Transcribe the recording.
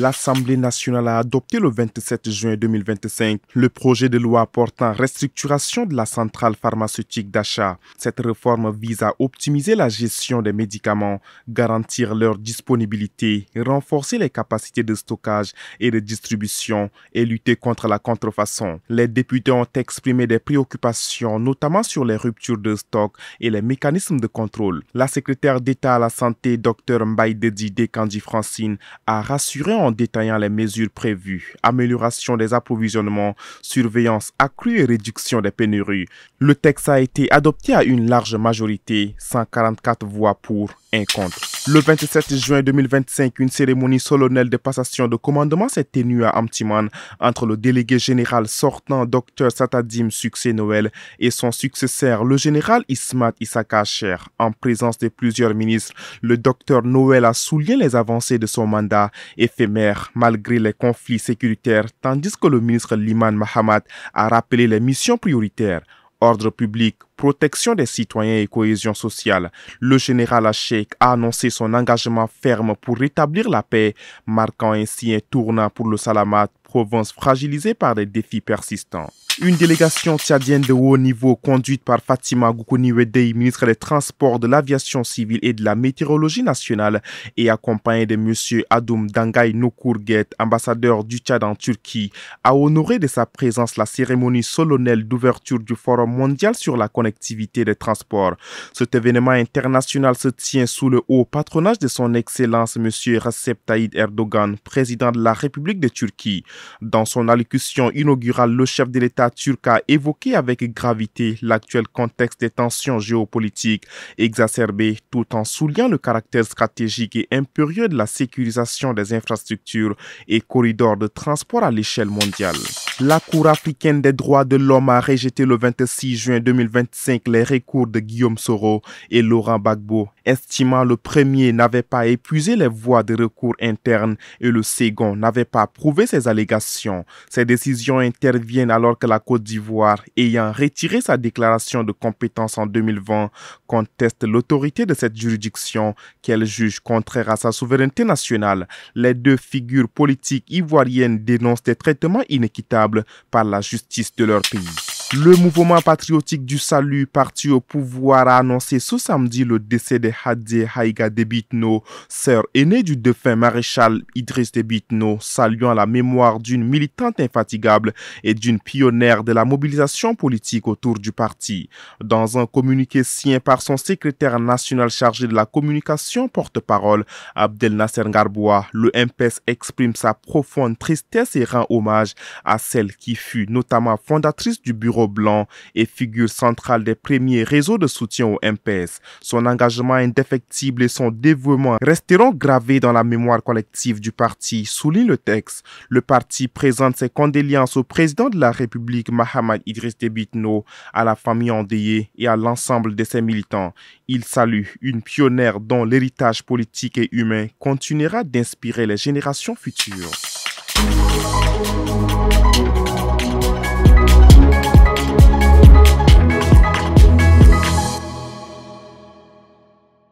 L'Assemblée nationale a adopté le 27 juin 2025 le projet de loi portant restructuration de la centrale pharmaceutique d'achat. Cette réforme vise à optimiser la gestion des médicaments, garantir leur disponibilité, renforcer les capacités de stockage et de distribution et lutter contre la contrefaçon. Les députés ont exprimé des préoccupations, notamment sur les ruptures de stock et les mécanismes de contrôle. La secrétaire d'État à la santé, Dr Mbaye-Dedi Kandji Francine, a rassuré en détaillant les mesures prévues: amélioration des approvisionnements, surveillance accrue et réduction des pénuries. Le texte a été adopté à une large majorité, 144 voix pour, 1 contre. Le 27 juin 2025, une cérémonie solennelle de passation de commandement s'est tenue à Amtiman entre le délégué général sortant Dr Satadim Succès Noël et son successeur, le général Ismat Issaka Acher. En présence de plusieurs ministres, le Dr Noël a souligné les avancées de son mandat éphémère malgré les conflits sécuritaires, tandis que le ministre Liman Mahamat a rappelé les missions prioritaires: ordre public, protection des citoyens et cohésion sociale. Le général Acher a annoncé son engagement ferme pour rétablir la paix, marquant ainsi un tournant pour le Salamat, province fragilisée par des défis persistants. Une délégation tchadienne de haut niveau conduite par Fatima Goukouni Wedei, ministre des Transports, de l'Aviation civile et de la Météorologie nationale, et accompagnée de M. Adoum Dangay Nokourguet, ambassadeur du Tchad en Turquie, a honoré de sa présence la cérémonie solennelle d'ouverture du Forum mondial sur la connectivité des transports. Cet événement international se tient sous le haut patronage de son Excellence M. Recep Tayyip Erdogan, président de la République de Turquie. Dans son allocution inaugurale, le chef de l'État turc a évoqué avec gravité l'actuel contexte des tensions géopolitiques exacerbées, tout en soulignant le caractère stratégique et impérieux de la sécurisation des infrastructures et corridors de transport à l'échelle mondiale. La Cour africaine des droits de l'homme a rejeté le 26 juin 2025 les recours de Guillaume Soro et Laurent Gbagbo, estimant le premier n'avait pas épuisé les voies de recours internes et le second n'avait pas prouvé ses allégations. Ces décisions interviennent alors que la Côte d'Ivoire, ayant retiré sa déclaration de compétence en 2020, conteste l'autorité de cette juridiction qu'elle juge contraire à sa souveraineté nationale. Les deux figures politiques ivoiriennes dénoncent des traitements inéquitables par la justice de leur pays. Le mouvement patriotique du salut, parti au pouvoir, a annoncé ce samedi le décès de Hadje Haïga Debitno, sœur aînée du défunt maréchal Idriss Debitno, saluant la mémoire d'une militante infatigable et d'une pionnière de la mobilisation politique autour du parti. Dans un communiqué signé par son secrétaire national chargé de la communication, porte-parole Abdel Nasser Garboua, le MPS exprime sa profonde tristesse et rend hommage à celle qui fut notamment fondatrice du bureau blanc et figure centrale des premiers réseaux de soutien au MPS. Son engagement indéfectible et son dévouement resteront gravés dans la mémoire collective du parti, souligne le texte. Le parti présente ses condoléances au président de la République Mahamat Idriss Debitno, à la famille endeuillée et à l'ensemble de ses militants. Il salue une pionnière dont l'héritage politique et humain continuera d'inspirer les générations futures.